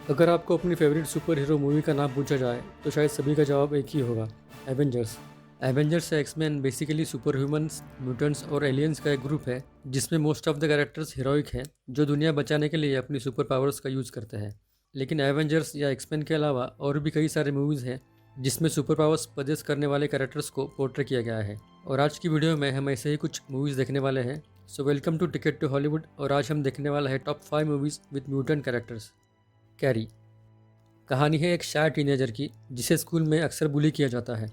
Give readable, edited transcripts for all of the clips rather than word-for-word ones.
अगर आपको अपनी फेवरेट सुपर हीरो मूवी का नाम पूछा जाए तो शायद सभी का जवाब एक ही होगा, एवेंजर्स। एवेंजर्स या X Men basically super humans, mutants और एलियंस का एक ग्रुप है जिसमें most of the characters heroic हैं जो दुनिया बचाने के लिए अपनी सुपर पावर्स का यूज़ करते हैं। लेकिन एवेंजर्स या एक्समैन के अलावा और भी कई सारे मूवीज़ हैं जिसमें सुपर पावर्स पजेस करने वाले कैरेक्टर्स को पोर्ट्रे किया गया है। और आज की वीडियो में हम ऐसे ही कुछ मूवीज़ देखने वाले हैं। So welcome to ticket to Hollywood और आज हम देखने वाला है top 5 movies with mutant characters. Carrie कहानी है एक शाय टीनेजर की जिसे स्कूल में अक्सर बुली किया जाता है।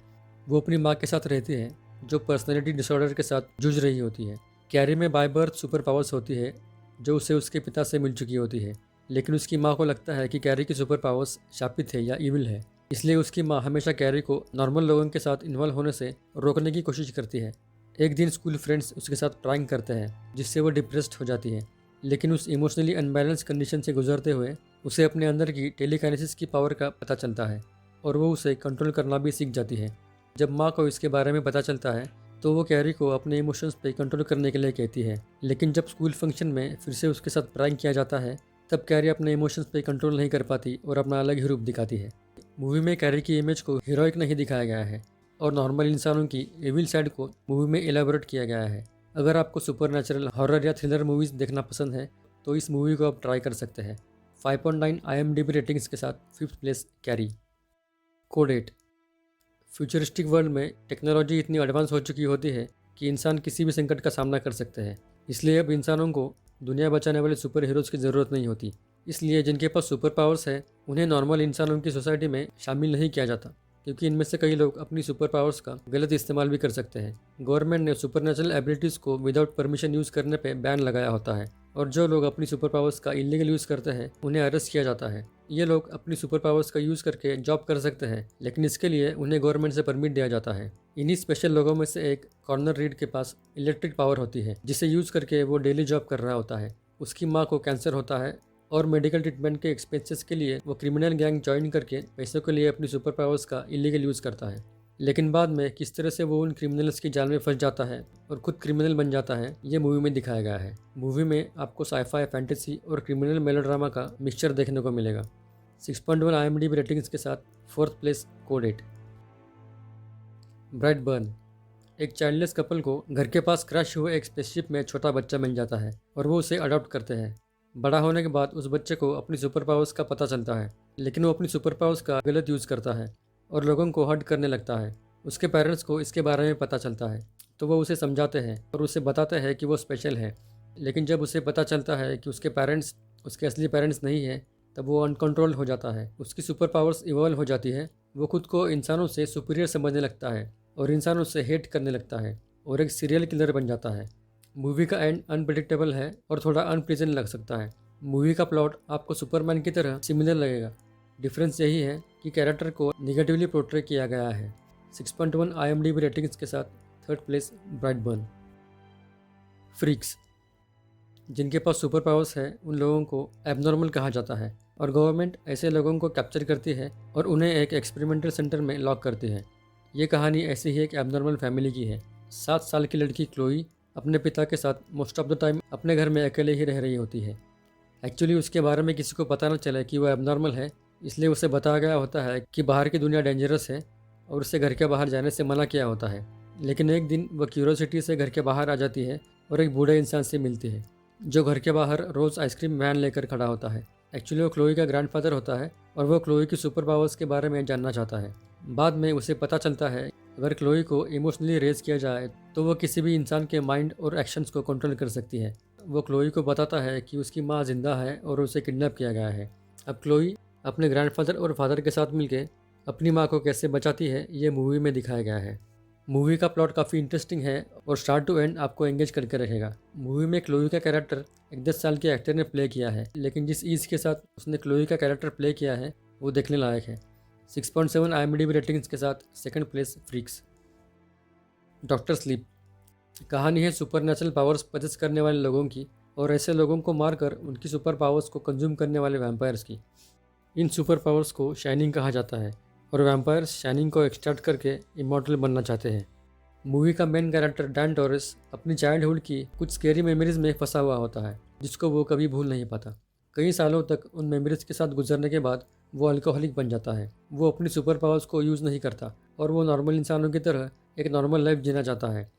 वो अपनी माँ के साथ रहती है जो पर्सनैलिटी डिसऑर्डर के साथ जूझ रही होती है। कैरी में बाय बर्थ सुपर पावर्स होती है जो उसे उसके पिता से मिल चुकी होती है, लेकिन उसकी माँ को लगता है कि कैरी की सुपर पावर्स शापित है या इविल है। इसलिए उसकी माँ हमेशा कैरी को नॉर्मल लोगों के साथ इन्वॉल्व होने से रोकने की कोशिश करती है। एक दिन स्कूल फ्रेंड्स उसके साथ प्रैंक करते हैं जिससे वो डिप्रेस्ड हो जाती है, लेकिन उस इमोशनली अनबैलेंस कंडीशन से गुजरते हुए उसे अपने अंदर की टेलीकाइनेसिस की पावर का पता चलता है और वो उसे कंट्रोल करना भी सीख जाती है। जब माँ को इसके बारे में पता चलता है तो वो कैरी को अपने इमोशंस पे कंट्रोल करने के लिए कहती है, लेकिन जब स्कूल फंक्शन में फिर से उसके साथ प्रैंक किया जाता है तब कैरी अपने इमोशंस पे कंट्रोल नहीं कर पाती और अपना अलग ही रूप दिखाती है। मूवी में कैरी की इमेज को हीरोइक नहीं दिखाया गया है और नॉर्मल इंसानों की एविल साइड को मूवी में एलेबोरेट किया गया है। अगर आपको सुपरनैचुरल, हॉरर या थ्रिलर मूवीज़ देखना पसंद है तो इस मूवी को आप ट्राई कर सकते हैं। 5.9 IMDb रेटिंग्स के साथ 5th place carry. Code 8 futuristic world में टेक्नोलॉजी इतनी एडवांस हो चुकी होती है कि इंसान किसी भी संकट का सामना कर सकते हैं। इसलिए अब इंसानों को दुनिया बचाने वाले सुपर हीरोज़ की ज़रूरत नहीं होती। इसलिए जिनके पास सुपर पावर्स है उन्हें नॉर्मल इंसानों की सोसाइटी में शामिल नहीं किया जाता, क्योंकि इनमें से कई लोग अपनी सुपर पावर्स का गलत इस्तेमाल भी कर सकते हैं। गवर्नमेंट ने सुपरनेचुरल एबिलिटीज़ को विदाउट परमिशन यूज़ करने पर बैन लगाया होता है और जो लोग अपनी सुपर पावर्स का इलीगल यूज़ करते हैं उन्हें अरेस्ट किया जाता है। ये लोग अपनी सुपर पावर्स का यूज़ करके जॉब कर सकते हैं, लेकिन इसके लिए उन्हें गवर्नमेंट से परमिट दिया जाता है। इन्हीं स्पेशल लोगों में से एक कॉर्नर रीड के पास इलेक्ट्रिक पावर होती है जिसे यूज़ करके वो डेली जॉब कर रहा होता है। उसकी माँ को कैंसर होता है और मेडिकल ट्रीटमेंट के एक्सपेंसेस के लिए वो क्रिमिनल गैंग ज्वाइन करके पैसों के लिए अपनी सुपर पावर्स का इलीगल यूज़ करता है। लेकिन बाद में किस तरह से वो उन क्रिमिनल्स की जाल में फंस जाता है और खुद क्रिमिनल बन जाता है, ये मूवी में दिखाया गया है। मूवी में आपको साइफाई, फैंटेसी और क्रिमिनल मेलोड्रामा का मिक्सचर देखने को मिलेगा। 6.1 IMDb रेटिंग्स के साथ 4th प्लेस कोड 8। ब्राइटबर्न एक चाइल्डलेस कपल को घर के पास क्रैश हुए एक स्पेसशिप में छोटा बच्चा मिल जाता है और वो उसे अडॉप्ट करते हैं। बड़ा होने के बाद उस बच्चे को अपनी सुपर पावर्स का पता चलता है, लेकिन वो अपनी सुपर पावर्स का गलत यूज़ करता है और लोगों को हर्ट करने लगता है। उसके पेरेंट्स को इसके बारे में पता चलता है तो वो उसे समझाते हैं और उसे बताते हैं कि वो स्पेशल है। लेकिन जब उसे पता चलता है कि उसके पेरेंट्स उसके असली पेरेंट्स नहीं हैं तब वो अनकंट्रोल हो जाता है। उसकी सुपर पावर्स इवॉल्व हो जाती है। वो खुद को इंसानों से सुपीरियर समझने लगता है और इंसानों से हेट करने लगता है और एक सीरियल किलर बन जाता है। मूवी का एंड अनप्रेडिक्टेबल है और थोड़ा अनप्लीजेंट लग सकता है। मूवी का प्लॉट आपको सुपरमैन की तरह सिमिलर लगेगा। डिफरेंस यही है कि कैरेक्टर को निगेटिवली पोर्ट्रे किया गया है। 6.1 IMDb रेटिंग्स के साथ 3rd प्लेस ब्राइटबर्न। फ्रीक्स जिनके पास सुपर पावर्स है उन लोगों को एबनॉर्मल कहा जाता है और गवर्नमेंट ऐसे लोगों को कैप्चर करती है और उन्हें एक एक्सपेरिमेंटल सेंटर में लॉक करती है। ये कहानी ऐसी ही एक एबनॉर्मल फैमिली की है। 7 साल की लड़की क्लोई अपने पिता के साथ मोस्ट ऑफ द टाइम अपने घर में अकेले ही रह रही होती है। एक्चुअली उसके बारे में किसी को पता न चले कि वो एबनॉर्मल है, इसलिए उसे बताया गया होता है कि बाहर की दुनिया डेंजरस है और उसे घर के बाहर जाने से मना किया होता है। लेकिन एक दिन वह क्यूरोसिटी से घर के बाहर आ जाती है और एक बूढ़े इंसान से मिलती है जो घर के बाहर रोज़ आइसक्रीम वैन लेकर खड़ा होता है। एक्चुअली वो क्लोई का ग्रैंडफादर होता है और वो क्लोई की सुपर पावर्स के बारे में जानना चाहता है। बाद में उसे पता चलता है अगर क्लोई को इमोशनली रेज किया जाए तो वो किसी भी इंसान के माइंड और एक्शंस को कंट्रोल कर सकती है। वो क्लोई को बताता है कि उसकी माँ जिंदा है और उसे किडनैप किया गया है। अब क्लोई अपने ग्रैंडफादर और फादर के साथ मिलकर अपनी माँ को कैसे बचाती है ये मूवी में दिखाया गया है। मूवी का प्लॉट काफ़ी इंटरेस्टिंग है और स्टार्ट टू एंड आपको एंगेज करके रखेगा। मूवी में क्लोई का कैरेक्टर एक 10 साल के एक्टर ने प्ले किया है, लेकिन जिस ईज़ के साथ उसने क्लोई का कैरेक्टर प्ले किया है वो देखने लायक है। 6.7 IMDb रेटिंग्स के साथ 2nd place freaks. Doctor sleep कहानी है सुपरनेचुरल पावर्स पजेस करने वाले लोगों की और ऐसे लोगों को मारकर उनकी सुपर पावर्स को कंज्यूम करने वाले वैम्पायर्स की। इन सुपर पावर्स को शाइनिंग कहा जाता है और वैम्पायर्स शाइनिंग को एक्सट्रैक्ट करके इमॉर्टल बनना चाहते हैं। मूवी का मेन कैरेक्टर डैन टोरेस अपनी चाइल्डहुड की कुछ स्केरी मेमोरीज में फंसा हुआ होता है जिसको वो कभी भूल नहीं पाता। कई सालों तक उन मेमोरीज के साथ गुजरने के बाद वो अल्कोहलिक बन जाता है। वो अपनी सुपर पावर्स को यूज़ नहीं करता और वो नॉर्मल इंसानों की तरह एक नॉर्मल लाइफ जीना चाहता है।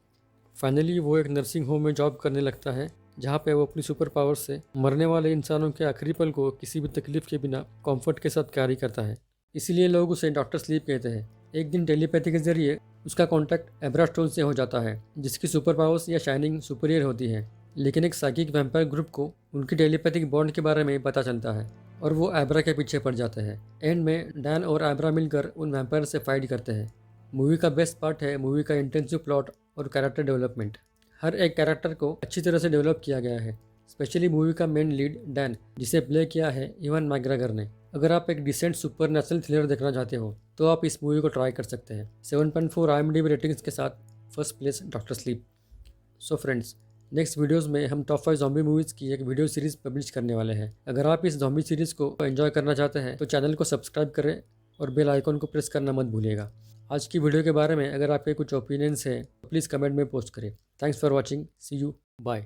फाइनली वो एक नर्सिंग होम में जॉब करने लगता है, जहाँ पे वो अपनी सुपर पावर से मरने वाले इंसानों के आखिरी पल को किसी भी तकलीफ के बिना कंफर्ट के साथ कैरी करता है। इसीलिए लोग उसे डॉक्टर स्लीप कहते हैं। एक दिन टेलीपैथी के जरिए उसका कॉन्टैक्ट एब्रा स्टोन से हो जाता है, जिसकी सुपर पावर्स या शाइनिंग सुपीरियर होती है। लेकिन एक साइकिक वैम्पायर ग्रुप को उनकी टेलीपैथिक बॉन्ड के बारे में पता चलता है और वो एब्रा के पीछे पड़ जाते हैं। एंड में डैन और एब्रा मिलकर उन वैम्पायर से फाइट करते हैं। मूवी का बेस्ट पार्ट है मूवी का इंटेंसिव प्लॉट और कैरेक्टर डेवलपमेंट। हर एक कैरेक्टर को अच्छी तरह से डेवलप किया गया है, स्पेशली मूवी का मेन लीड डैन, जिसे प्ले किया है इवान मैकग्रेगर ने। अगर आप एक डिसेंट सुपर नेचुरल थ्रिलर देखना चाहते हो तो आप इस मूवी को ट्राई कर सकते हैं। 7.4 IMDb रेटिंग्स के साथ first place doctor sleep. So friends, next videos में हम टॉप 5 ज़ॉम्बी मूवीज़ की एक वीडियो सीरीज़ पब्लिश करने वाले हैं। अगर आप इस ज़ॉम्बी सीरीज़ को एंजॉय करना चाहते हैं तो चैनल को सब्सक्राइब करें और बेल आइकॉन को प्रेस करना मत भूलिएगा। आज की वीडियो के बारे में अगर आपके कुछ ओपिनियंस हैं तो प्लीज़ कमेंट में पोस्ट करें। Thanks for watching, see you, bye.